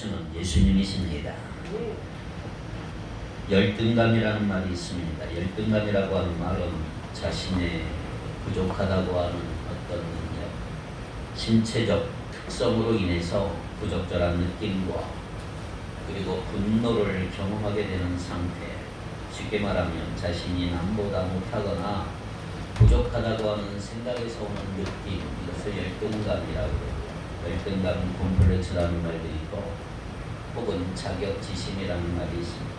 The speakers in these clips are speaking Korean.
주는 예수님이십니다. 열등감이라는 말이 있습니다. 열등감이라고 하는 말은 자신의 부족하다고 하는 어떤 능력, 신체적 특성으로 인해서 부적절한 느낌과 그리고 분노를 경험하게 되는 상태, 쉽게 말하면 자신이 남보다 못하거나 부족하다고 하는 생각에서 오는 느낌, 이것을 열등감이라고 해요. 열등감, 콤플렉스라는 말도 있고 혹은 자격지심이라는 말이 있습니다.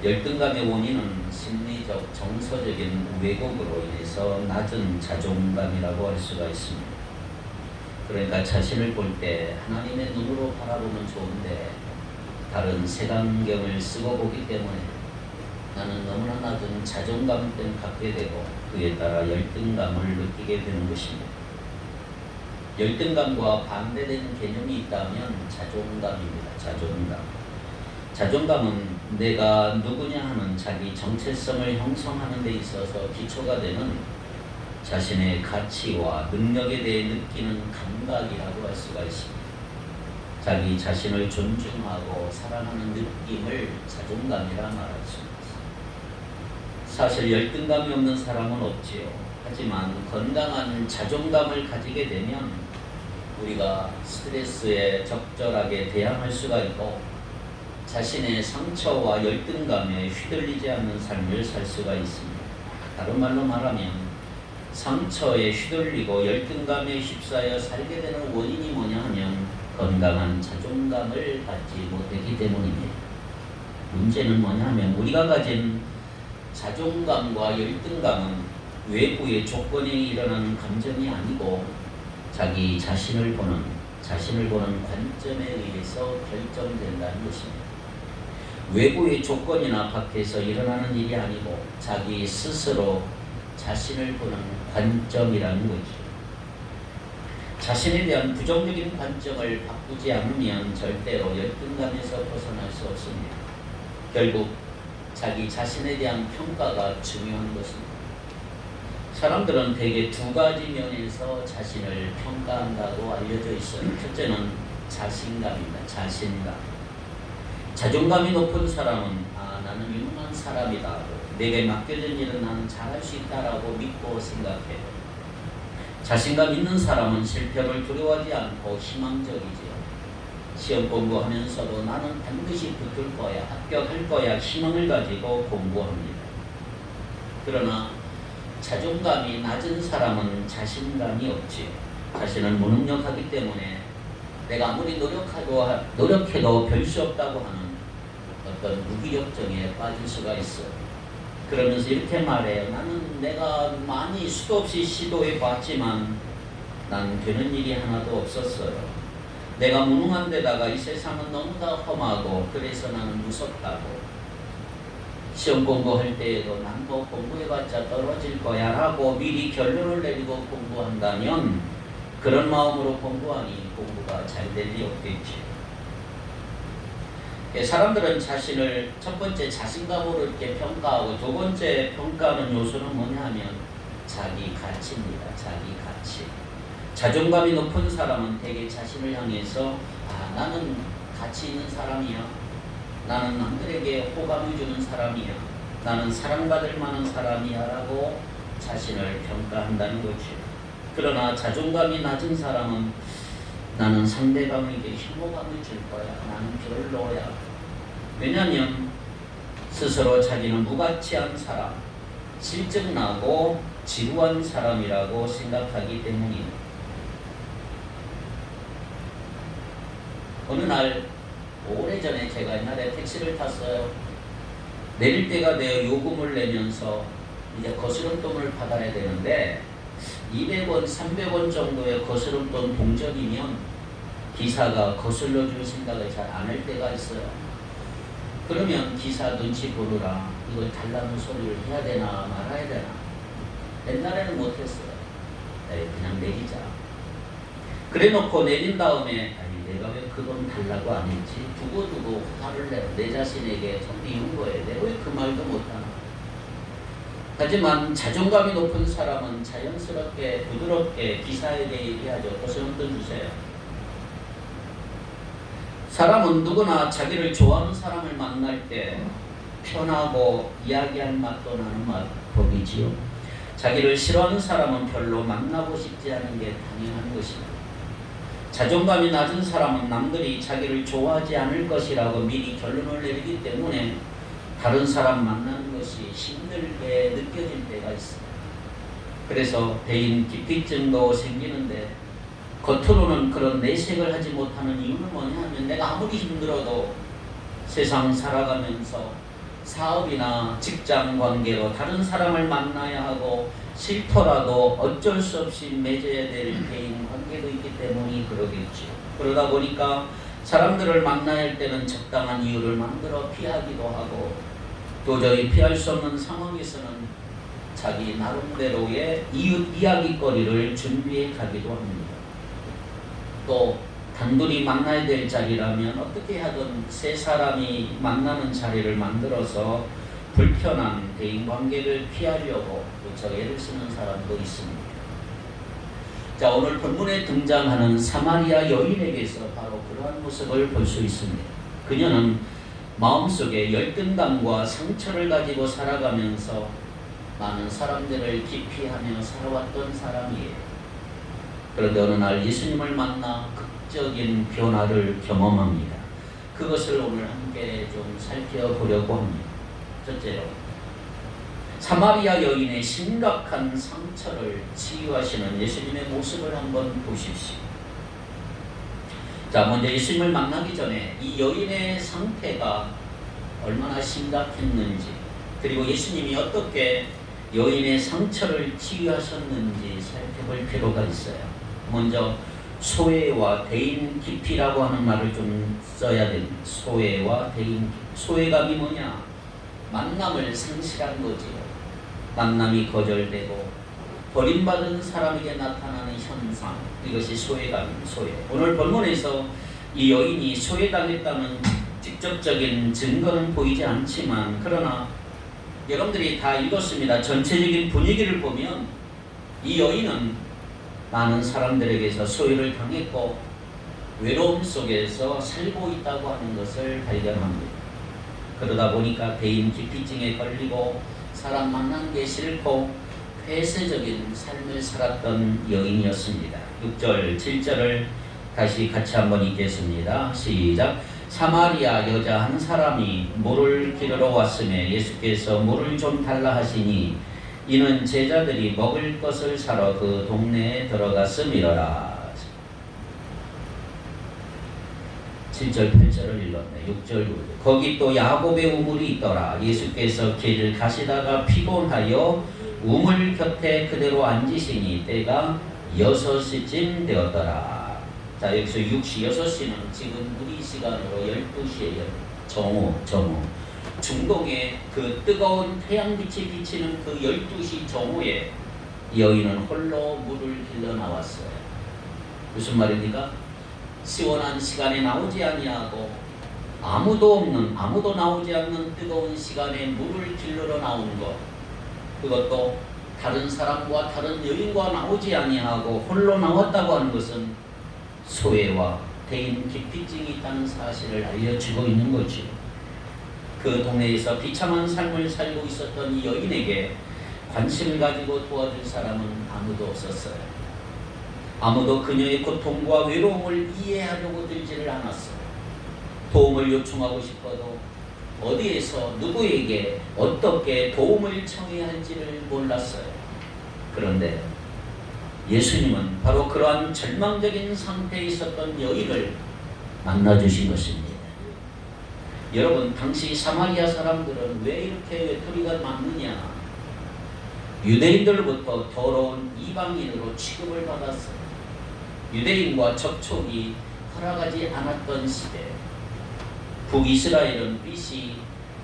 열등감의 원인은 심리적, 정서적인 왜곡으로 인해서 낮은 자존감이라고 할 수가 있습니다. 그러니까 자신을 볼 때 하나님의 눈으로 바라보면 좋은데 다른 색안경을 쓰고 보기 때문에 나는 너무나 낮은 자존감 때문에 갖게 되고 그에 따라 열등감을 느끼게 되는 것입니다. 열등감과 반대되는 개념이 있다면 자존감입니다. 자존감은 내가 누구냐 하는 자기 정체성을 형성하는 데 있어서 기초가 되는 자신의 가치와 능력에 대해 느끼는 감각이라고 할 수가 있습니다. 자기 자신을 존중하고 사랑하는 느낌을 자존감이라 말할 수 있습니다. 사실 열등감이 없는 사람은 없지요. 하지만 건강한 자존감을 가지게 되면 우리가 스트레스에 적절하게 대항할 수가 있고 자신의 상처와 열등감에 휘둘리지 않는 삶을 살 수가 있습니다. 다른 말로 말하면 상처에 휘둘리고 열등감에 휩싸여 살게 되는 원인이 뭐냐 하면 건강한 자존감을 갖지 못했기 때문입니다. 문제는 뭐냐 하면 우리가 가진 자존감과 열등감은 외부의 조건에 일어나는 감정이 아니고 자기 자신을 보는 관점에 의해서 결정된다는 것입니다. 외부의 조건이나 밖에서 일어나는 일이 아니고 자기 스스로 자신을 보는 관점이라는 거죠. 자신에 대한 부정적인 관점을 바꾸지 않으면 절대로 열등감에서 벗어날 수 없습니다. 결국 자기 자신에 대한 평가가 중요한 것입니다. 사람들은 대개 두 가지 면에서 자신을 평가한다고 알려져 있어요. 첫째는 자신감입니다. 자신감. 자존감이 높은 사람은 나는 유능한 사람이다. 내게 맡겨진 일은 나는 잘할 수 있다라고 믿고 생각해요. 자신감 있는 사람은 실패를 두려워하지 않고 희망적이지요. 시험 공부하면서도 나는 반드시 붙을 거야, 합격할 거야 희망을 가지고 공부합니다. 그러나 자존감이 낮은 사람은 자신감이 없지요. 자신은 무능력하기 때문에 내가 아무리 노력해도 별 수 없다고 하는 어떤 무기력증에 빠질 수가 있어요. 그러면서 이렇게 말해요. 나는 내가 많이 수도 없이 시도해 봤지만 난 되는 일이 하나도 없었어요. 내가 무능한 데다가 이 세상은 너무나 험하고 그래서 나는 무섭다고. 시험 공부할 때에도 난 뭐 공부해봤자 떨어질 거야 라고 미리 결론을 내리고 공부한다면 그런 마음으로 공부하니 공부가 잘 될 리 없겠지. 사람들은 자신을 첫 번째 자신감으로 이렇게 평가하고 두 번째 평가하는 요소는 뭐냐 하면 자기 가치입니다. 자기 가치. 자존감이 높은 사람은 대개 자신을 향해서 나는 가치 있는 사람이야. 나는 남들에게 호감을 주는 사람이야. 나는 사랑받을 만한 사람이야 라고 자신을 평가한다는 거죠. 그러나 자존감이 낮은 사람은 나는 상대방에게 혐오감을 줄 거야. 나는 별로야. 왜냐하면 스스로 자기는 무가치한 사람, 실증나고 지루한 사람이라고 생각하기 때문입니다. 어느 날 오래전에 제가 옛날에 택시를 탔어요. 내릴 때가 되어 요금을 내면서 이제 거스름돈을 받아야 되는데 200원, 300원 정도의 거스름돈 동전이면 기사가 거슬러 줄 생각을 잘 안 할 때가 있어요. 그러면 기사 눈치 보느라 이걸 달라는 소리를 해야 되나 말아야 되나. 옛날에는 못했어요. 그냥 내리자. 그래 놓고 내린 다음에 내가 왜 그 돈 달라고 안 했지? 두고두고 화를 내 자신에게 좀 미운 거예요. 내가 왜 그 말도 못하나. 하지만 자존감이 높은 사람은 자연스럽게 부드럽게 기사에게 얘기하죠. 거스름돈 주세요. 사람은 누구나 자기를 좋아하는 사람을 만날 때 편하고 이야기할 맛도 나는 법이지요. 자기를 싫어하는 사람은 별로 만나고 싶지 않은 게 당연한 것입니다. 자존감이 낮은 사람은 남들이 자기를 좋아하지 않을 것이라고 미리 결론을 내리기 때문에 다른 사람 만나는 것이 힘들게 느껴질 때가 있습니다. 그래서 대인 기피증도 생기는데 겉으로는 그런 내색을 하지 못하는 이유는 뭐냐 하면 내가 아무리 힘들어도 세상 살아가면서 사업이나 직장 관계로 다른 사람을 만나야 하고 싫더라도 어쩔 수 없이 맺어야 될 대인 관계도 있기 때문이 그러겠죠. 그러다 보니까 사람들을 만나야 할 때는 적당한 이유를 만들어 피하기도 하고 도저히 피할 수 없는 상황에서는 자기 나름대로의 이웃 이야기거리를 준비해 가기도 합니다. 또 단둘이 만나야 될 자리라면 어떻게 하든 세 사람이 만나는 자리를 만들어서 불편한 대인관계를 피하려고 애를 쓰는 사람도 있습니다. 자, 오늘 본문에 등장하는 사마리아 여인에게서 바로 그러한 모습을 볼 수 있습니다. 그녀는 마음속에 열등감과 상처를 가지고 살아가면서 많은 사람들을 기피하며 살아왔던 사람이에요. 그런데 어느 날 예수님을 만나 극적인 변화를 경험합니다. 그것을 오늘 함께 좀 살펴보려고 합니다. 첫째로, 사마리아 여인의 심각한 상처를 치유하시는 예수님의 모습을 한번 보십시오. 자, 먼저 예수님을 만나기 전에 이 여인의 상태가 얼마나 심각했는지, 그리고 예수님이 어떻게 여인의 상처를 치유하셨는지 살펴볼 필요가 있어요. 먼저 소외와 대인 기피라고 하는 말을 좀 써야 됩니다. 소외와 대인 기피. 소외감이 뭐냐? 만남을 상실한 거지요. 만남이 거절되고 버림받은 사람에게 나타나는 현상, 이것이 소외감입니다. 소외. 오늘 본문에서 이 여인이 소외당했다는 직접적인 증거는 보이지 않지만, 그러나 여러분들이 다 읽었습니다. 전체적인 분위기를 보면 이 여인은 많은 사람들에게서 소외를 당했고 외로움 속에서 살고 있다고 하는 것을 발견합니다. 그러다 보니까 대인 기피증에 걸리고 사람 만나는 게 싫고 폐쇄적인 삶을 살았던 여인이었습니다. 6절, 7절을 다시 같이 한번 읽겠습니다. 시작. 사마리아 여자 한 사람이 물을 기르러 왔으며 예수께서 물을 좀 달라 하시니 이는 제자들이 먹을 것을 사러 그 동네에 들어갔음이러라. 7절 8절을 읽었네. 6절 9절. 거기 또 야곱의 우물이 있더라. 예수께서 길을 가시다가 피곤하여 우물 곁에 그대로 앉으시니 때가 6시쯤 되었더라. 자, 여기서 6시는 지금 우리 시간으로 12시예요. 정오. 중동의 그 뜨거운 태양빛이 비치는 그 12시 정오에 여인은 홀로 물을 길러 나왔어요. 무슨 말입니까? 시원한 시간에 나오지 아니하고 아무도 나오지 않는 뜨거운 시간에 물을 길러 나온 것, 그것도 다른 사람과 다른 여인과 나오지 아니하고 홀로 나왔다고 하는 것은 소외와 대인 기피증이 있다는 사실을 알려주고 있는 거죠. 그 동네에서 비참한 삶을 살고 있었던 이 여인에게 관심을 가지고 도와줄 사람은 아무도 없었어요. 아무도 그녀의 고통과 외로움을 이해하려고 들지를 않았어요. 도움을 요청하고 싶어도 어디에서 누구에게 어떻게 도움을 청해야 할지를 몰랐어요. 그런데 예수님은 바로 그러한 절망적인 상태에 있었던 여인을 만나주신 것입니다. 여러분, 당시 사마리아 사람들은 왜 이렇게 외톨이가 많느냐? 유대인들로부터 더러운 이방인으로 취급을 받았어요. 유대인과 접촉이 허락하지 않았던 시대. 북이스라엘은 BC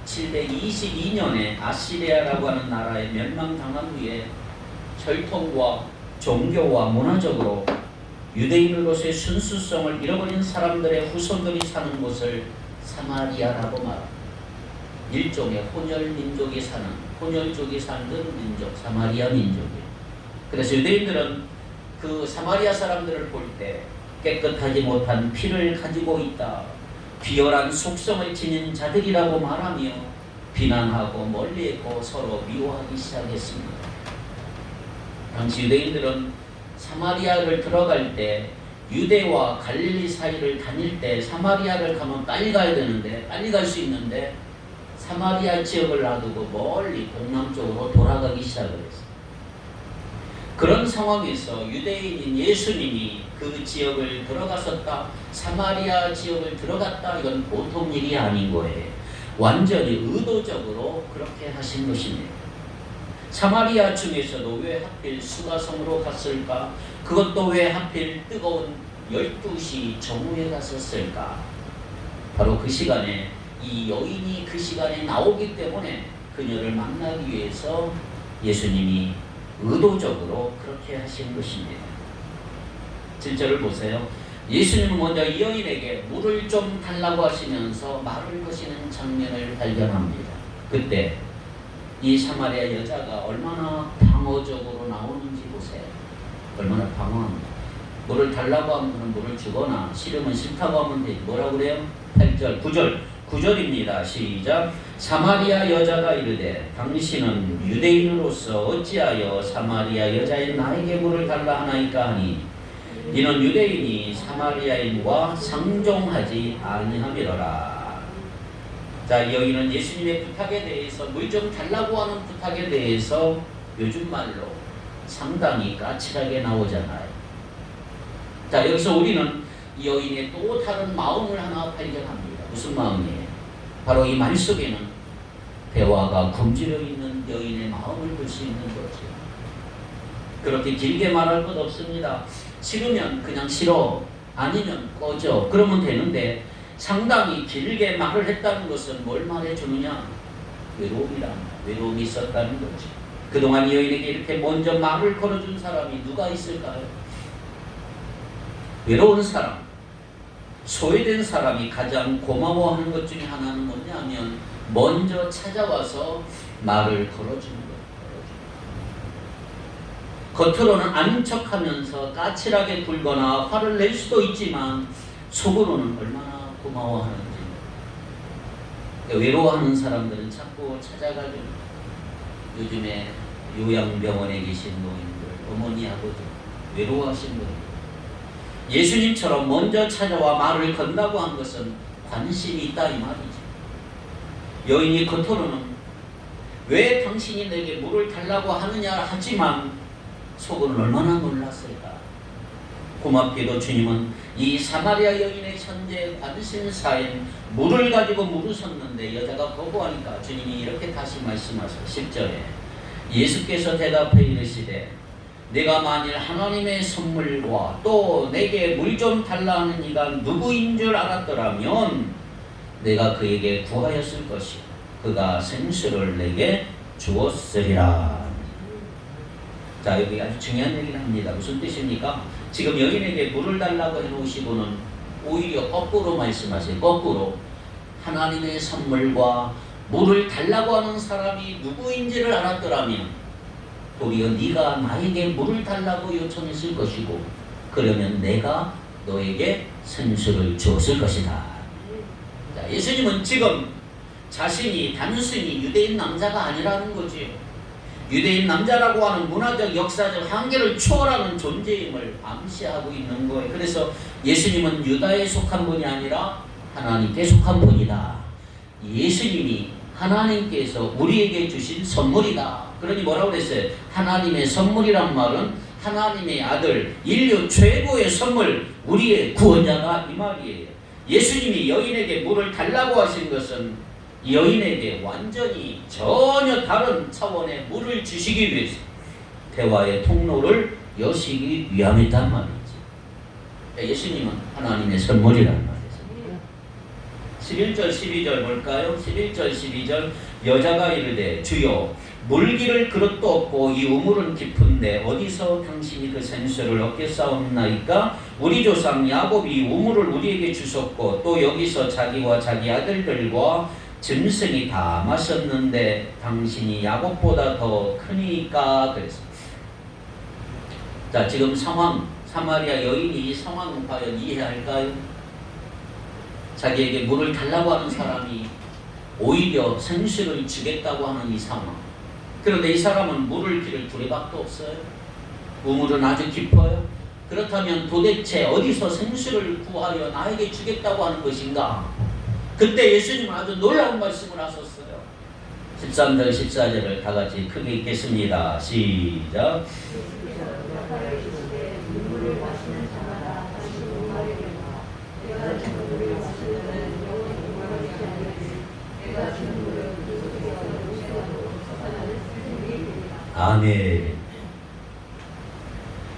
722년에 아시리아라고 하는 나라에 멸망당한 후에 혈통과 종교와 문화적으로 유대인으로서의 순수성을 잃어버린 사람들의 후손들이 사는 곳을 사마리아라고 말합니다. 일종의 혼혈족이 사는 민족, 사마리아 민족이에요. 그래서 유대인들은 그 사마리아 사람들을 볼 때 깨끗하지 못한 피를 가지고 있다, 비열한 속성을 지닌 자들이라고 말하며 비난하고 멀리했고 서로 미워하기 시작했습니다. 당시 유대인들은 사마리아를 들어갈 때 유대와 갈릴리 사이를 다닐 때 사마리아를 가면 빨리 가야 되는데 빨리 갈 수 있는데 사마리아 지역을 놔두고 멀리 동남쪽으로 돌아가기 시작을 했어요. 그런 상황에서 유대인인 예수님이 그 지역을 들어갔었다, 사마리아 지역을 들어갔다, 이건 보통 일이 아닌 거예요. 완전히 의도적으로 그렇게 하신 것입니다. 사마리아 중에서도 왜 하필 수가성으로 갔을까? 그것도 왜 하필 뜨거운 12시 정오에 갔었을까? 바로 그 시간에 이 여인이 그 시간에 나오기 때문에 그녀를 만나기 위해서 예수님이 의도적으로 그렇게 하신 것입니다. 7절을 보세요. 예수님은 먼저 이 여인에게 물을 좀 달라고 하시면서 말을 거시는 장면을 발견합니다. 그때 이 사마리아 여자가 얼마나 방어적으로 나오는지 보세요. 얼마나 방어합니다. 물을 달라고 하면 물을 주거나 싫으면 싫다고 하면 되지. 뭐라고 그래요? 8절, 9절입니다. 시작. 사마리아 여자가 이르되 당신은 유대인으로서 어찌하여 사마리아 여자인 나에게 물을 달라 하나이까 하니 이는 유대인이 사마리아인과 상종하지 아니함이로라. 자, 여기는 예수님의 부탁에 대해서 물 좀 달라고 하는 부탁에 대해서 요즘 말로 상당히 까칠하게 나오잖아요. 자, 여기서 우리는 이 여인의 또 다른 마음을 하나 발견합니다. 무슨 마음이에요? 바로 이 말 속에는 대화가 굶주려 있는 여인의 마음을 볼 수 있는 거죠. 그렇게 길게 말할 것 없습니다. 싫으면 그냥 싫어, 아니면 꺼져, 그러면 되는데 상당히 길게 말을 했다는 것은 뭘 말해주느냐? 외로움이 있었다는 거죠. 그동안 이 여인에게 이렇게 먼저 말을 걸어준 사람이 누가 있을까요? 외로운 사람, 소외된 사람이 가장 고마워하는 것 중에 하나는 뭐냐면 먼저 찾아와서 말을 걸어주는 거예요. 겉으로는 아닌 척하면서 까칠하게 굴거나 화를 낼 수도 있지만 속으로는 얼마나 고마워하는지. 외로워하는 사람들은 자꾸 찾아가죠. 요즘에 요양병원에 계신 노인들, 어머니, 아버지 외로워하신 분들, 예수님처럼 먼저 찾아와 말을 건다고 한 것은 관심이 있다 이 말이죠. 여인이 겉으로는 왜 당신이 내게 물을 달라고 하느냐 하지만 속은 얼마나 놀랐을까. 고맙게도 주님은 이 사마리아 여인의 현재 관심사인 물을 가지고 물으셨는데 여자가 거부하니까 주님이 이렇게 다시 말씀하셔. 10절에 예수께서 대답해 이르시되 내가 만일 하나님의 선물과 또 내게 물 좀 달라 하는 이가 누구인 줄 알았더라면 내가 그에게 구하였을 것이요 그가 생수를 내게 주었으리라. 자, 여기 아주 중요한 얘기를 합니다. 무슨 뜻입니까? 지금 여인에게 물을 달라고 해놓으시고는 오히려 거꾸로 말씀하세요. 거꾸로 하나님의 선물과 물을 달라고 하는 사람이 누구인지를 알았더라면 도리어 네가 나에게 물을 달라고 요청했을 것이고 그러면 내가 너에게 생수를 주었을 것이다. 자, 예수님은 지금 자신이 단순히 유대인 남자가 아니라는 거지. 유대인 남자라고 하는 문화적, 역사적 한계를 초월하는 존재임을 암시하고 있는 거예요. 그래서 예수님은 유다에 속한 분이 아니라 하나님께 속한 분이다. 예수님이 하나님께서 우리에게 주신 선물이다. 그러니 뭐라고 그랬어요? 하나님의 선물이란 말은 하나님의 아들, 인류 최고의 선물, 우리의 구원자다 이 말이에요. 예수님이 여인에게 물을 달라고 하신 것은 여인에게 완전히 전혀 다른 차원의 물을 주시기 위해서 대화의 통로를 여시기 위함이란 말이지. 예수님은 하나님의 선물이란 말이죠. 11절 12절 볼까요? 11절 12절 여자가 이르되 주여 물기를 그릇도 없고 이 우물은 깊은데 어디서 당신이 그 생수를 얻겠사옵나이까? 우리 조상 야곱이 우물을 우리에게 주셨고 또 여기서 자기와 자기 아들들과 짐승이 다 마셨는데 당신이 야곱보다 더 크니까 그랬습니다. 자, 지금 상황, 사마리아 여인이 이 상황을 과연 이해할까요? 자기에게 물을 달라고 하는 사람이 오히려 생수를 주겠다고 하는 이 상황. 그런데 이 사람은 물을 길을 두레박도 없어요. 우물은 아주 깊어요. 그렇다면 도대체 어디서 생수를 구하여 나에게 주겠다고 하는 것인가? 그때 예수님은 아주 놀라운 말씀을 하셨어요. 13절 14절을 다 같이 크게 읽겠습니다. 시작. 아멘.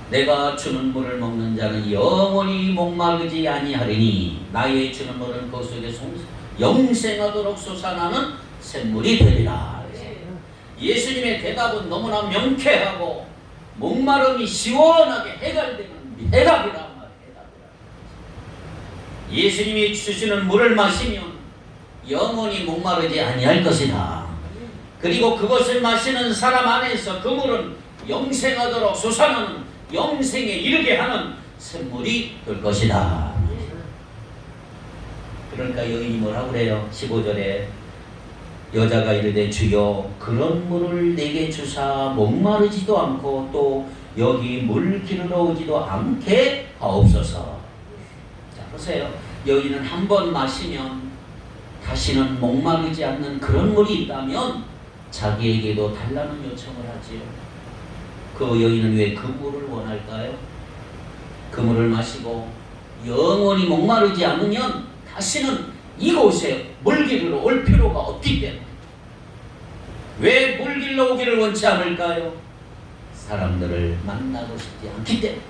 내가 주는 물을 먹는 자는 영원히 목마르지 아니하리니 나의 주는 물은 그 속에 영생하도록 솟아나는 샘물이 되리라. 예수님의 대답은 너무나 명쾌하고 목마름이 시원하게 해결되는 해답이란 말이에요. 예수님이 주시는 물을 마시면 영원히 목마르지 아니할 것이다. 그리고 그것을 마시는 사람 안에서 그 물은 영생하도록 솟아나는 영생에 이르게 하는 샘물이 될 것이다. 그러니까 여인이 뭐라고 그래요? 15절에 여자가 이르되 주여 그런 물을 내게 주사 목마르지도 않고 또 여기 물 기르러 오지도 않게 하옵소서. 자 보세요. 여인은 한 번 마시면 다시는 목마르지 않는 그런 물이 있다면 자기에게도 달라는 요청을 하지요. 그 여인은 왜 그 물을 원할까요? 그 물을 마시고 영원히 목마르지 않으면 다시는 이곳에 물길로 올 필요가 없기 때문에. 왜 물길로 오기를 원치 않을까요? 사람들을 만나고 싶지 않기 때문에.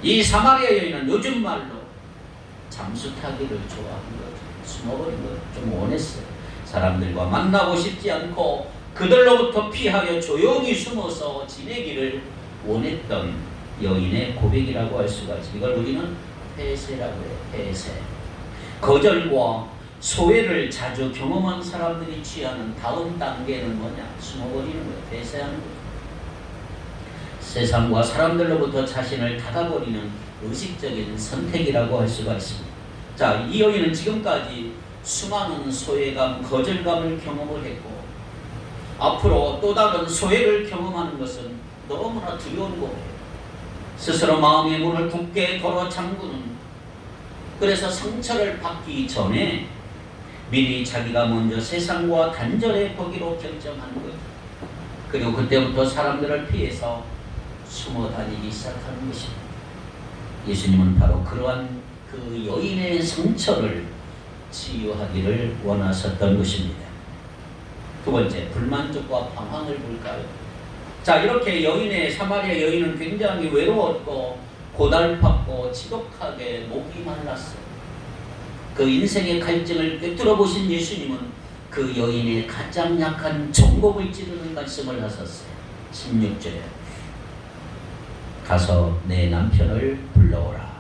이 사마리아 여인은 요즘 말로 잠수 타기를 좋아한 거죠. 숨어버린 거죠. 좀 원했어요. 사람들과 만나고 싶지 않고 그들로부터 피하여 조용히 숨어서 지내기를 원했던 여인의 고백이라고 할 수가 있습니다. 이걸 우리는 폐쇄라고 해요. 폐쇄. 거절과 소외를 자주 경험한 사람들이 취하는 다음 단계는 뭐냐? 숨어버리는 거예요. 폐쇄하는 거예요. 세상과 사람들로부터 자신을 닫아버리는 의식적인 선택이라고 할 수가 있습니다. 자, 이 여인은 지금까지 수많은 소외감, 거절감을 경험을 했고 앞으로 또 다른 소외를 경험하는 것은 너무나 두려운 거예요. 스스로 마음의 문을 굳게 걸어 잠그는, 그래서 상처를 받기 전에 미리 자기가 먼저 세상과 단절해 보기로 결정하는 거예요. 그리고 그때부터 사람들을 피해서 숨어 다니기 시작하는 것입니다. 예수님은 바로 그러한 그 여인의 상처를 치유하기를 원하셨던 것입니다. 두 번째, 불만족과 방황을 볼까요? 자, 이렇게 사마리아 여인은 굉장히 외로웠고 고달팠고 지독하게 목이 말랐어요. 그 인생의 갈증을 꿰뚫어 보신 예수님은 그 여인의 가장 약한 종곡을 찌르는 말씀을 하셨어요. 16절에 가서 내 남편을 불러오라.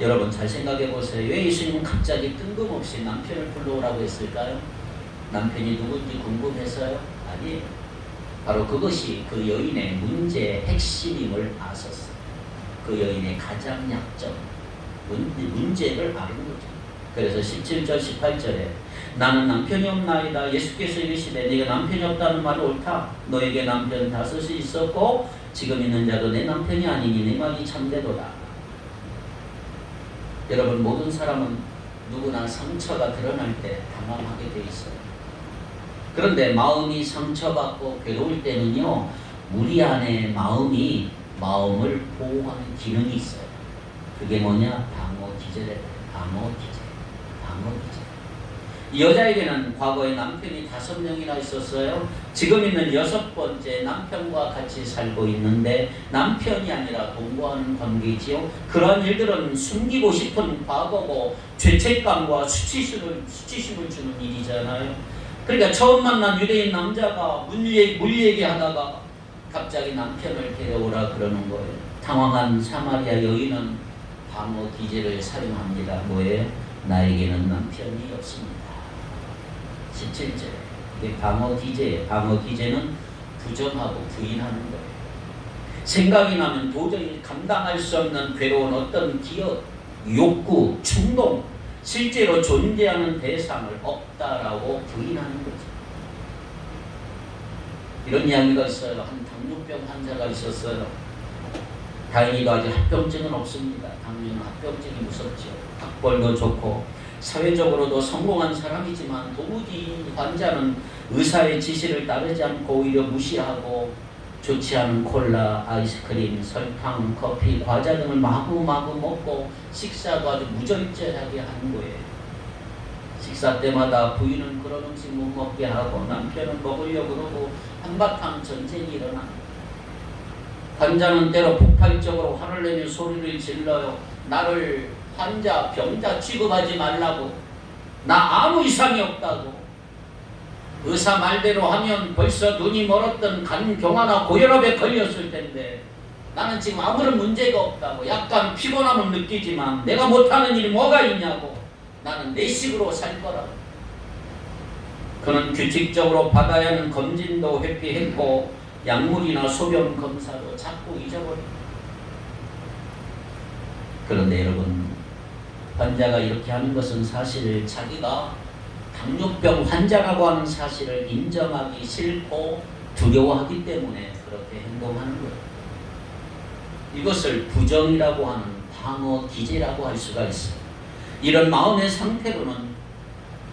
여러분 잘 생각해 보세요. 왜 예수님은 갑자기 뜬금없이 남편을 불러오라고 했을까요? 남편이 누군지 궁금해서요? 아니에요. 바로 그것이 그 여인의 문제의 핵심임을 아셨어요. 그 여인의 가장 약점, 문제를 아는 거죠. 그래서 17절 18절에 나는 남편이 없나이다. 예수께서 이르시되 네가 남편이 없다는 말이 옳다. 너에게 남편 5이 있었고 지금 있는 자도 내 남편이 아니니 내 말이 참되도다. 여러분 모든 사람은 누구나 상처가 드러날 때 당황하게 돼 있어요. 그런데 마음이 상처받고 괴로울 때는요, 우리 안에 마음이 마음을 보호하는 기능이 있어요. 그게 뭐냐? 방어기제래. 방어기제. 이 여자에게는 과거에 남편이 5명이나 있었어요. 지금 있는 6번째 남편과 같이 살고 있는데 남편이 아니라 동거하는 관계지요. 그러한 일들은 숨기고 싶은 과거고 죄책감과 수치심을 주는 일이잖아요. 그러니까 처음 만난 유대인 남자가 물 얘기하다가 갑자기 남편을 데려오라 그러는 거예요. 당황한 사마리아 여인은 방어 기제를 사용합니다. 뭐예요? 나에게는 남편이 없습니다. 17절. 이게 방어 기제예요. 방어 기제는 부정하고 부인하는 거예요. 생각이 나면 도저히 감당할 수 없는 괴로운 어떤 기억, 욕구, 충동, 실제로 존재하는 대상을 없다라고 부인하는 거죠. 이런 이야기가 있어요. 한 당뇨병 환자가 있었어요. 다행히도 아직 합병증은 없습니다. 당뇨는 합병증이 무섭죠. 학벌도 좋고 사회적으로도 성공한 사람이지만 도무지 환자는 의사의 지시를 따르지 않고 오히려 무시하고 좋지 않은 콜라, 아이스크림, 설탕, 커피, 과자 등을 마구마구 먹고 식사도 아주 무절제하게 하는 거예요. 식사 때마다 부인은 그런 음식 못 먹게 하고 남편은 먹으려고 그러고 한바탕 전쟁이 일어나. 환자는 때로 폭발적으로 화를 내며 소리를 질러요. 나를 환자, 병자 취급하지 말라고. 나 아무 이상이 없다고. 의사 말대로 하면 벌써 눈이 멀었던 간경화나 고혈압에 걸렸을 텐데 나는 지금 아무런 문제가 없다고. 약간 피곤함을 느끼지만 내가 못하는 일이 뭐가 있냐고. 나는 내 식으로 살 거라고. 그는 규칙적으로 받아야 하는 검진도 회피했고 약물이나 소변 검사도 자꾸 잊어버립니다. 그런데 여러분, 환자가 이렇게 하는 것은 사실 자기가 당뇨병 환자라고 하는 사실을 인정하기 싫고 두려워하기 때문에 그렇게 행동하는 거예요. 이것을 부정이라고 하는 방어 기제라고 할 수가 있어요. 이런 마음의 상태로는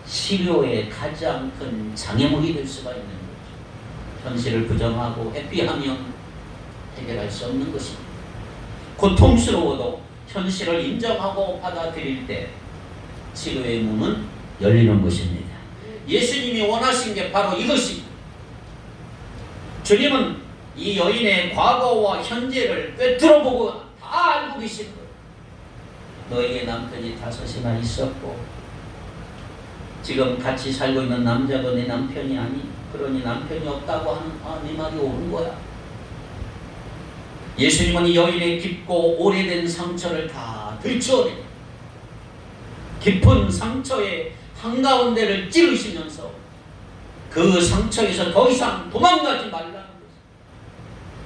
치료의 가장 큰 장애물이 될 수가 있는 거죠. 현실을 부정하고 회피하면 해결할 수 없는 것입니다. 고통스러워도 현실을 인정하고 받아들일 때 치료의 문은 열리는 것입니다. 예수님이 원하신 게 바로 이것입니다. 주님은 이 여인의 과거와 현재를 꿰뚫어보고 다 알고 계신 거예요. 너에게 남편이 5이나 있었고 지금 같이 살고 있는 남자가 내 남편이 아니, 그러니 남편이 없다고 하는 네 말이 옳은 거야. 예수님은 이 여인의 깊고 오래된 상처를 다 들추어내 깊은 상처의 한가운데를 찌르시면서 그 상처에서 더 이상 도망가지 말라는 거죠.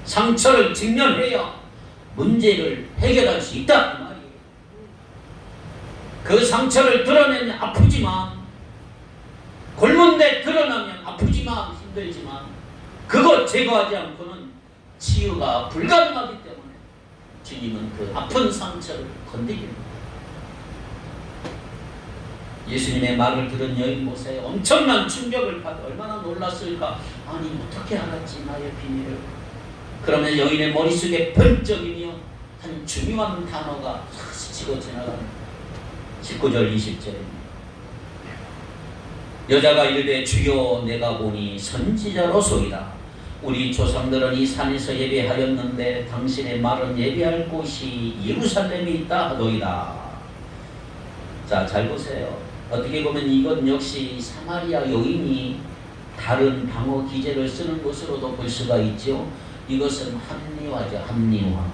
상처를 직면해야 문제를 해결할 수 있다 이 말이에요. 그 상처를 드러내면 아프지만, 골문 데 드러나면 아프지만 힘들지만 그것 제거하지 않고는 치유가 불가능하기 때문에 주님은 그 아픈 상처를 건드립니다. 예수님의 말을 들은 여인 보세요. 엄청난 충격을 받아 얼마나 놀랐을까. 아니 어떻게 알았지 나의 비밀을. 그러면 여인의 머릿속에 번쩍이며 한 중요한 단어가 스치고 지나갑니다. 19절 20절입니다. 여자가 이르되 주여 내가 보니 선지자로소이다. 우리 조상들은 이 산에서 예배하였는데 당신의 말은 예배할 곳이 예루살렘에 있다 하더이다. 자, 잘 보세요. 어떻게 보면 이건 역시 사마리아 여인이 다른 방어 기제를 쓰는 것으로도 볼 수가 있죠. 이것은 합리화죠. 합리화.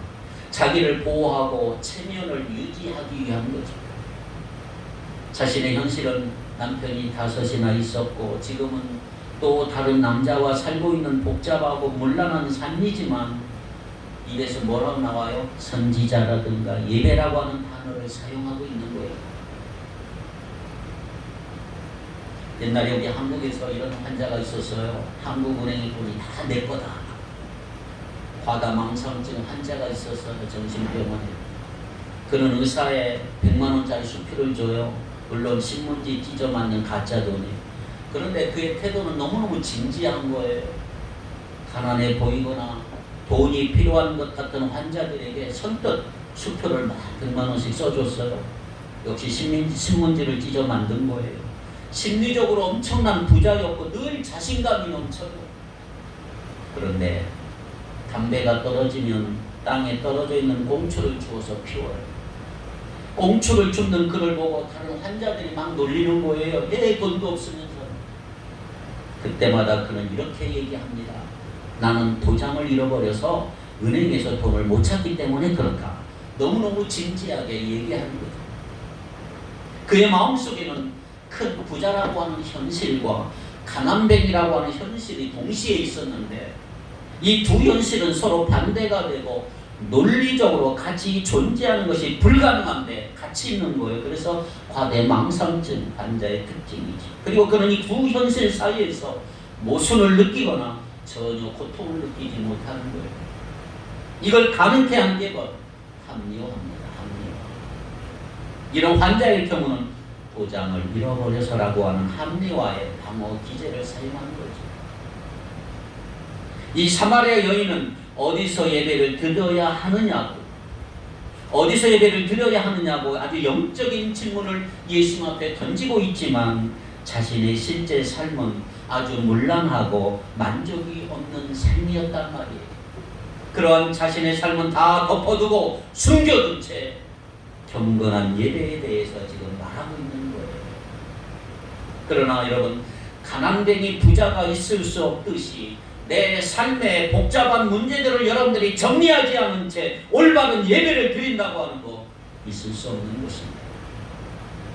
자기를 보호하고 체면을 유지하기 위한 거죠. 자신의 현실은 남편이 5이나 있었고 지금은 또 다른 남자와 살고 있는 복잡하고 문란한 삶이지만 입에서 뭐라고 나와요? 선지자라든가 예배라고 하는 단어를 사용하고 있는 거예요. 옛날에 우리 한국에서 이런 환자가 있었어요. 한국은행이 돈이 다 내 거다. 과다망상증 환자가 있었어요. 정신병원에. 그는 의사에 100만 원짜리 수표를 줘요. 물론 신문지 찢어 맞는 가짜 돈이. 그런데 그의 태도는 너무너무 진지한 거예요. 가난해 보이거나 돈이 필요한 것 같은 환자들에게 선뜻 수표를 막 100만 원씩 써줬어요. 역시 신문지를 찢어 만든 거예요. 심리적으로 엄청난 부자였고 늘 자신감이 넘쳐요. 그런데 담배가 떨어지면 땅에 떨어져 있는 꽁초를 주워서 피워요. 꽁초를 줍는 그를 보고 다른 환자들이 막 놀리는 거예요. 내 돈도 없으면서. 그때마다 그는 이렇게 얘기합니다. 나는 도장을 잃어버려서 은행에서 돈을 못 찾기 때문에 그렇다. 너무너무 진지하게 얘기하는 거죠. 그의 마음속에는 큰 부자라고 하는 현실과 가난뱅이라고 하는 현실이 동시에 있었는데 이 두 현실은 서로 반대가 되고 논리적으로 같이 존재하는 것이 불가능한데 같이 있는 거예요. 그래서 과대망상증 환자의 특징이지. 그리고 그는 이 두 현실 사이에서 모순을 느끼거나 전혀 고통을 느끼지 못하는 거예요. 이걸 가능케 한 게 뭐? 합리화합니다. 합리화. 이런 환자의 경우는 도장을 잃어버려서라고 하는 합리화의 방어 기제를 사용한 거죠. 이 사마리아 여인은 어디서 예배를 드려야 하느냐고, 어디서 예배를 드려야 하느냐고 아주 영적인 질문을 예수 앞에 던지고 있지만 자신의 실제 삶은 아주 문란하고 만족이 없는 삶이었단 말이에요. 그러한 자신의 삶은 다 덮어두고 숨겨둔 채 경건한 예배에 대해서 지금 말하고 있는 거예요. 그러나 여러분, 가난뱅이 부자가 있을 수 없듯이 내 삶의 복잡한 문제들을 여러분들이 정리하지 않은 채 올바른 예배를 드린다고 하는 거 있을 수 없는 것입니다.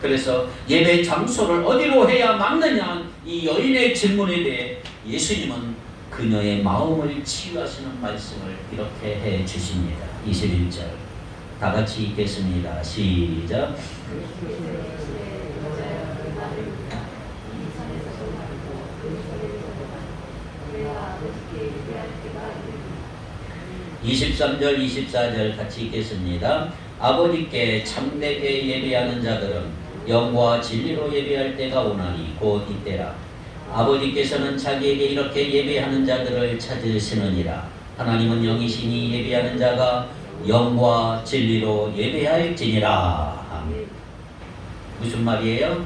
그래서 예배 장소를 어디로 해야 맞느냐, 이 여인의 질문에 대해 예수님은 그녀의 마음을 치유하시는 말씀을 이렇게 해 주십니다. 21절 다 같이 읽겠습니다. 시작. 23절 24절 같이 읽겠습니다. 아버지께 참되게 예배하는 자들은 영과 진리로 예배할 때가 오나니 곧 이때라. 아버지께서는 자기에게 이렇게 예배하는 자들을 찾으시느니라. 하나님은 영이시니 예배하는 자가 영과 진리로 예배할지니라. 아멘. 무슨 말이에요?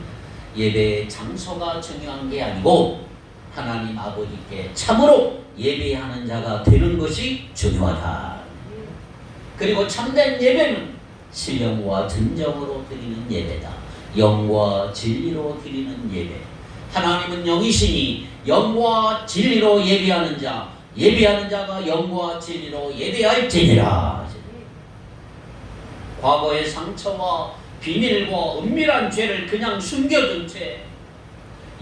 예배의 장소가 중요한 게 아니고 하나님 아버지께 참으로 예배하는 자가 되는 것이 중요하다. 그리고 참된 예배는 신령과 진정으로 드리는 예배다. 영과 진리로 드리는 예배. 하나님은 영이시니 영과 진리로 예배하는 자, 예배하는 자가 영과 진리로 예배할지니라. 과거의 상처와 비밀과 은밀한 죄를 그냥 숨겨둔 채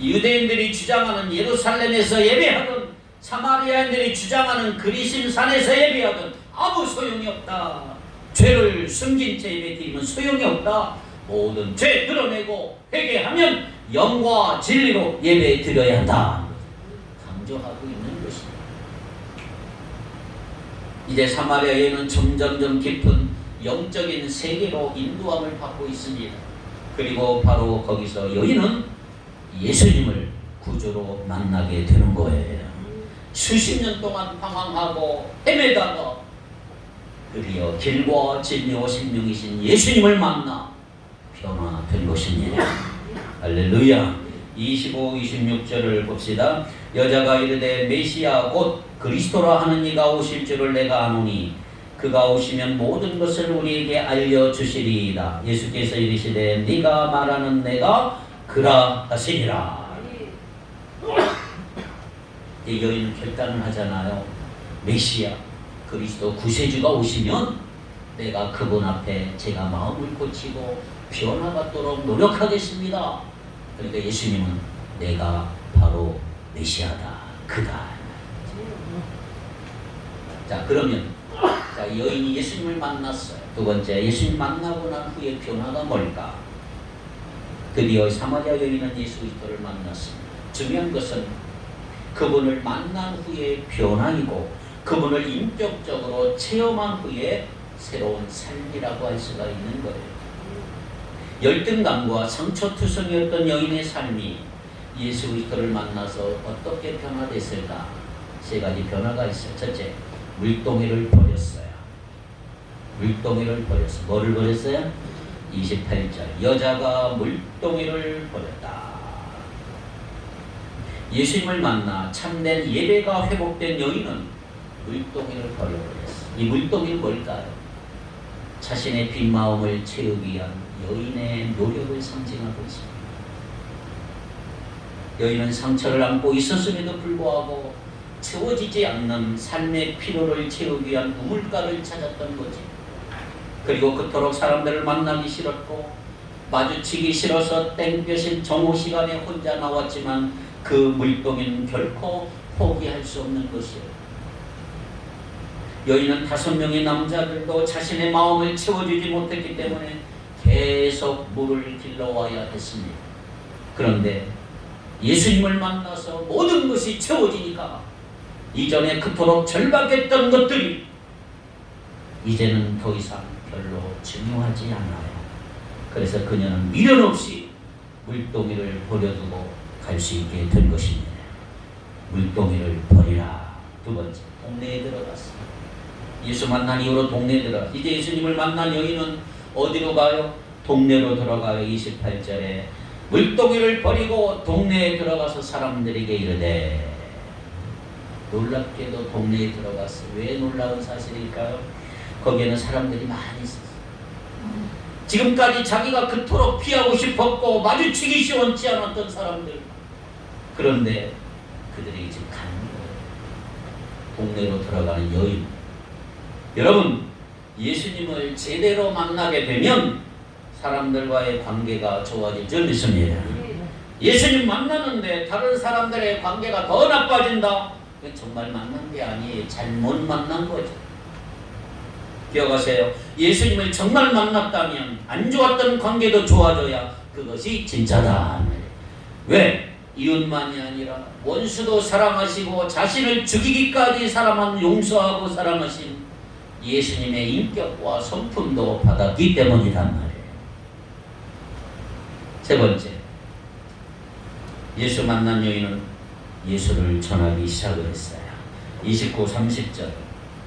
유대인들이 주장하는 예루살렘에서 예배하든 사마리아인들이 주장하는 그리심산에서 예배하든 아무 소용이 없다. 죄를 숨긴 채 예배드리면 소용이 없다. 모든 죄 드러내고 회개하면 영과 진리로 예배 드려야 한다. 강조하고 있는 것입니다. 이제 사마리아 여인은 점점점 깊은 영적인 세계로 인도함을 받고 있습니다. 그리고 바로 거기서 여인은 예수님을 구주로 만나게 되는 거예요. 수십 년 동안 방황하고 헤매다가 드디어 길과 진리와 생명이신 예수님을 만나 변화된 것입니다. 할렐루야. 25, 26절을 봅시다. 여자가 이르되 메시아 곧 그리스도라 하는 이가 오실 줄을 내가 아노니 그가 오시면 모든 것을 우리에게 알려주시리이다. 예수께서 이르시되 네가 말하는 내가 그라 하시니라. 이 여인은 결단을 하잖아요. 메시아 그리스도 구세주가 오시면 내가 그분 앞에 제가 마음을 고치고 변화받도록 노력하겠습니다. 그러니까 예수님은 내가 바로 메시아다, 그다. 자, 그러면 여인이 예수님을 만났어요. 두 번째, 예수님 만나고 난 후에 변화가 뭘까? 드디어 사마리아 여인은 예수 그리스도를 만났습니다. 중요한 것은 그분을 만난 후에 변화이고 그분을 인격적으로 체험한 후에 새로운 삶이라고 할 수가 있는 거예요. 열등감과 상처투성이었던 여인의 삶이 예수 그리스도를 만나서 어떻게 변화됐을까? 세 가지 변화가 있어요. 첫째, 물동이를 버렸어요. 물동이를 버렸어요. 뭐를 버렸어요? 28절 여자가 물동이를 버렸다. 예수님을 만나 참된 예배가 회복된 여인은 물동이를 버려버렸어요. 이 물동이는 뭘까요? 자신의 빈 마음을 채우기 위한 여인의 노력을 상징하고 있습니다. 여인은 상처를 안고 있었음에도 불구하고 채워지지 않는 삶의 피로를 채우기 위한 우물가를 찾았던 거지. 그리고 그토록 사람들을 만나기 싫었고 마주치기 싫어서 땡볕인 정오 시간에 혼자 나왔지만 그 물동이는 결코 포기할 수 없는 것이에요. 여인은 5명의 남자들도 자신의 마음을 채워주지 못했기 때문에 계속 물을 길러와야 했습니다. 그런데 예수님을 만나서 모든 것이 채워지니까 이전에 그토록 절박했던 것들이 이제는 더 이상 별로 중요하지 않아요. 그래서 그녀는 미련 없이 물동이를 버려두고 갈 수 있게 된 것입니다. 물동이를 버리라. 두 번째, 동네에 들어갔습니다. 예수 만난 이후로 동네에 들어가. 이제 예수님을 만난 여인은 어디로 가요? 동네로 들어가요. 28절에 물동이를 버리고 동네에 들어가서 사람들에게 이르되, 놀랍게도 동네에 들어갔어. 왜 놀라운 사실일까요? 거기에는 사람들이 많이 있었어요. 지금까지 자기가 그토록 피하고 싶었고 마주치기 시원치 않았던 사람들, 그런데 그들이 지금 가는 거예요. 동네로 들어가는 여인. 여러분, 예수님을 제대로 만나게 되면 사람들과의 관계가 좋아질 줄 믿습니다. 예수님 만나는데 다른 사람들의 관계가 더 나빠진다? 그건 정말 만난 게 아니에요. 잘못 만난 거죠. 기억하세요. 예수님을 정말 만났다면 안 좋았던 관계도 좋아져야 그것이 진짜다. 왜? 이웃만이 아니라 원수도 사랑하시고 자신을 죽이기까지 사람은 용서하고 사랑하신 예수님의 인격과 성품도 받았기 때문이란 말이에요. 세 번째, 예수 만난 여인은 예수를 전하기 시작을 했어요. 29, 30절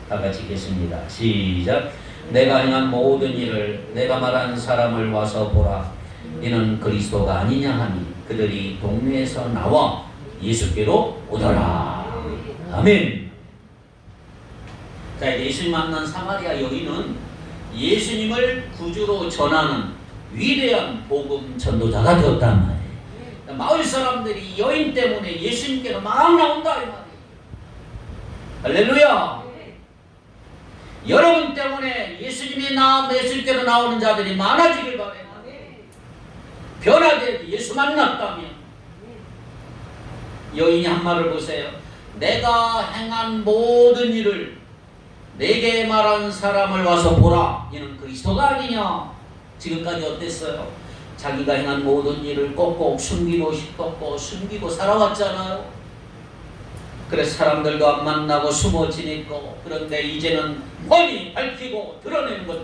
다 같이 읽겠습니다. 시작. 내가 행한 모든 일을 내가 말한 사람을 와서 보라. 이는 그리스도가 아니냐 하니 그들이 동네에서 나와 예수께로 오더라. 아멘. 자, 예수님 만난 사마리아 여인은 예수님을 구주로 전하는 위대한 복음 전도자가 되었단 말이에요. 마을 사람들이 여인 때문에 예수님께로 막 나온다 이 말이에요. 할렐루야. 여러분 때문에 예수님께로 나오는 자들이 많아지길 바랍니다. 변화되지. 예수 만났다면. 여인이 한 말을 보세요. 내가 행한 모든 일을 내게 말한 사람을 와서 보라. 이는 그리스도가 아니냐. 지금까지 어땠어요? 자기가 행한 모든 일을 꼭꼭 숨기고 싶었고 숨기고 살아왔잖아요. 그래서 사람들도 안 만나고 숨어 지냈고, 그런데 이제는 뻔히 밝히고 드러내는 것.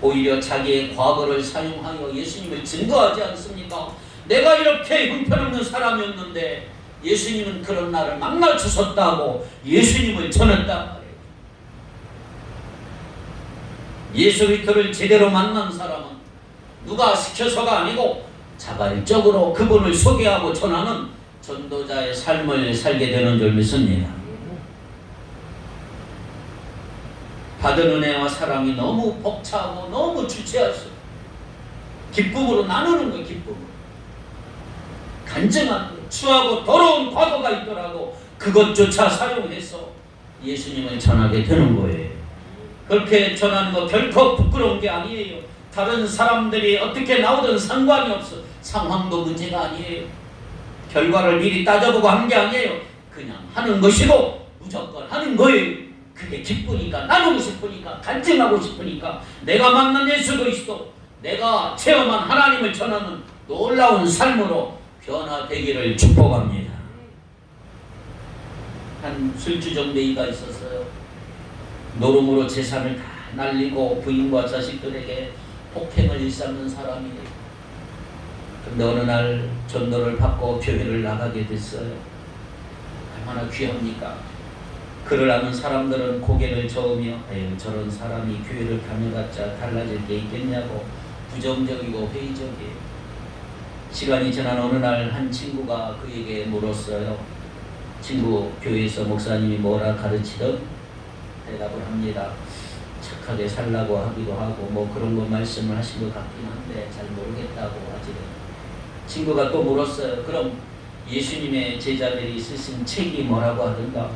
오히려 자기의 과거를 사용하여 예수님을 증거하지 않습니까? 내가 이렇게 형편없는 사람이었는데 예수님은 그런 나를 만나 주셨다고 예수님을 전했단 말이에요. 예수 그리스도를 제대로 만난 사람은 누가 시켜서가 아니고 자발적으로 그분을 소개하고 전하는 전도자의 삶을 살게 되는 줄 믿습니다. 받은 은혜와 사랑이 너무 벅차고 너무 주체하시고 기쁨으로 나누는 거예요. 기쁨으로. 간증한 추하고 더러운 과거가 있더라도 그것조차 사용해서 예수님을 전하게 되는 거예요. 그렇게 전하는 거 결코 부끄러운 게 아니에요. 다른 사람들이 어떻게 나오든 상관이 없어. 상황도 문제가 아니에요. 결과를 미리 따져보고 하는 게 아니에요. 그냥 하는 것이고 무조건 하는 거예요. 그게 기쁘니까, 나누고 싶으니까, 간증하고 싶으니까, 내가 만난 예수 그리스도, 내가 체험한 하나님을 전하는 놀라운 삶으로 변화되기를 축복합니다. 한 술주정뱅이가 있었어요. 노름으로 재산을 다 날리고 부인과 자식들에게 폭행을 일삼는 사람이에요. 근데 어느 날 전도를 받고 교회를 나가게 됐어요. 얼마나 귀합니까? 그를 아는 사람들은 고개를 저으며 에휴, 저런 사람이 교회를 다녀봤자 달라질 게 있겠냐고 부정적이고 회의적이에요. 시간이 지난 어느 날 한 친구가 그에게 물었어요. 친구, 교회에서 목사님이 뭐라 가르치던? 대답을 합니다. 착하게 살라고 하기도 하고 뭐 그런 거 말씀을 하신 것 같긴 한데 잘 모르겠다고 하지. 친구가 또 물었어요. 그럼 예수님의 제자들이 쓰신 책이 뭐라고 하던가?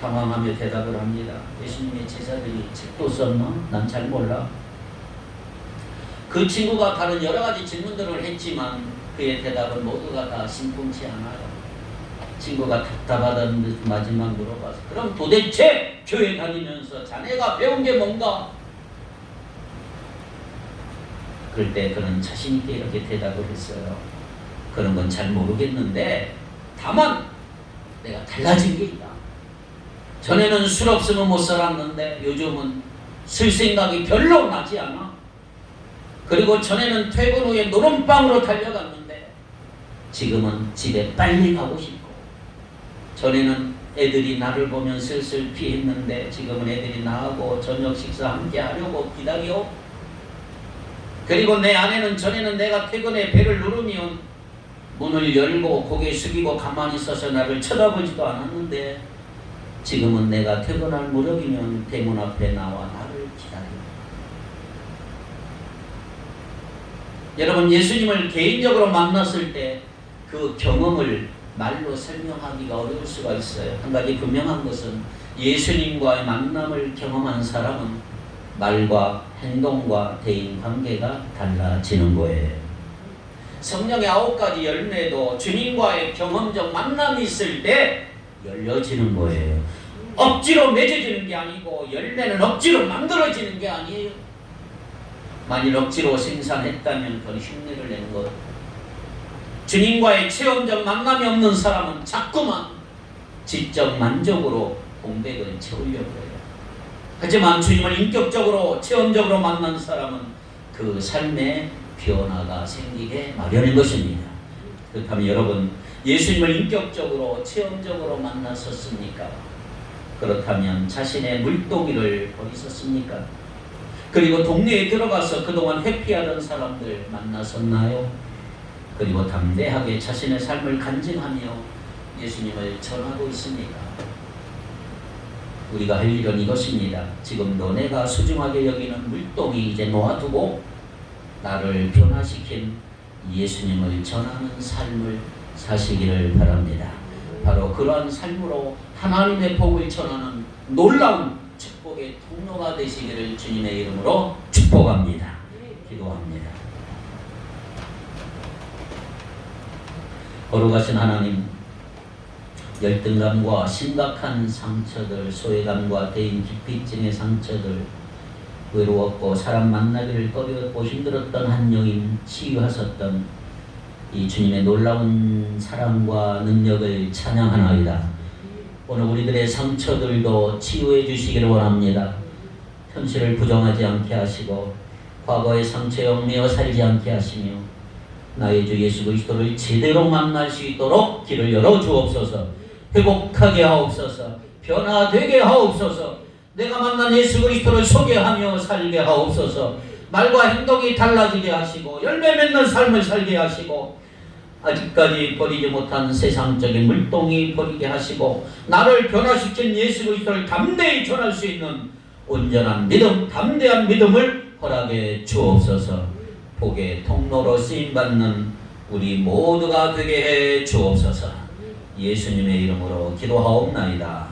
당황하며 대답을 합니다. 예수님의 제자들이 책도 썼나? 난 잘 몰라. 그 친구가 다른 여러 가지 질문들을 했지만 그의 대답은 모두가 다 심쿵치 않아요. 친구가 답답하다는 듯 마지막 물어봐서 그럼 도대체 교회 다니면서 자네가 배운 게 뭔가? 그럴 때 그는 자신 있게 이렇게 대답을 했어요. 그런 건 잘 모르겠는데 다만 내가 달라진 게 있다. 전에는 술 없으면 못 살았는데 요즘은 쓸 생각이 별로 나지 않아. 그리고 전에는 퇴근 후에 노름방으로 달려갔는데 지금은 집에 빨리 가고 싶고, 전에는 애들이 나를 보면 슬슬 피했는데 지금은 애들이 나하고 저녁 식사 함께 하려고 기다려. 그리고 내 아내는 전에는 내가 퇴근에 배를 누르면 문을 열고 고개 숙이고 가만히 서서 나를 쳐다보지도 않았는데 지금은 내가 퇴근할 무렵이면 대문 앞에 나와 나를 기다려. 여러분, 예수님을 개인적으로 만났을 때 그 경험을 말로 설명하기가 어려울 수가 있어요. 한 가지 분명한 것은 예수님과의 만남을 경험한 사람은 말과 행동과 대인관계가 달라지는 거예요. 성령의 9가지 열매도 주님과의 경험적 만남이 있을 때 열려지는 거예요. 억지로 맺어지는 게 아니고 열매는 억지로 만들어지는 게 아니에요. 만일 억지로 생산했다면 그건 흉내를 내는 것. 주님과의 체험적 만남이 없는 사람은 자꾸만 지적 만족으로 공백을 채우려고 해요. 하지만 주님을 인격적으로 체험적으로 만난 사람은 그 삶에 변화가 생기게 마련인 것입니다. 그렇다면 여러분, 예수님을 인격적으로 체험적으로 만났었습니까? 그렇다면 자신의 물동이를 버리셨습니까? 그리고 동네에 들어가서 그동안 회피하던 사람들 만나셨나요? 그리고 담대하게 자신의 삶을 간증하며 예수님을 전하고 있습니까? 우리가 할 일은 이것입니다. 지금도 내가 소중하게 여기는 물동이 이제 놓아두고 나를 변화시킨 예수님을 전하는 삶을 사시기를 바랍니다. 바로 그러한 삶으로 하나님의 복을 전하는 놀라운 축복의 통로가 되시기를 주님의 이름으로 축복합니다. 기도합니다. 거룩하신 하나님, 열등감과 심각한 상처들, 소외감과 대인 기피증의 상처들, 외로웠고 사람 만나기를 꺼렸고 힘들었던 한 영혼 치유하셨던 이 주님의 놀라운 사랑과 능력을 찬양하나이다. 오늘 우리들의 상처들도 치유해 주시기를 원합니다. 현실을 부정하지 않게 하시고 과거의 상처에 얽매여 살지 않게 하시며 나의 주 예수 그리스도를 제대로 만날 수 있도록 길을 열어 주옵소서. 회복하게 하옵소서. 변화되게 하옵소서. 내가 만난 예수 그리스도를 소개하며 살게 하옵소서. 말과 행동이 달라지게 하시고 열매 맺는 삶을 살게 하시고 아직까지 버리지 못한 세상적인 물동이 버리게 하시고 나를 변화시킨 예수 그리스도를 담대히 전할 수 있는 온전한 믿음, 담대한 믿음을 허락해 주옵소서. 복의 통로로 쓰임받는 우리 모두가 되게 해 주옵소서. 예수님의 이름으로 기도하옵나이다.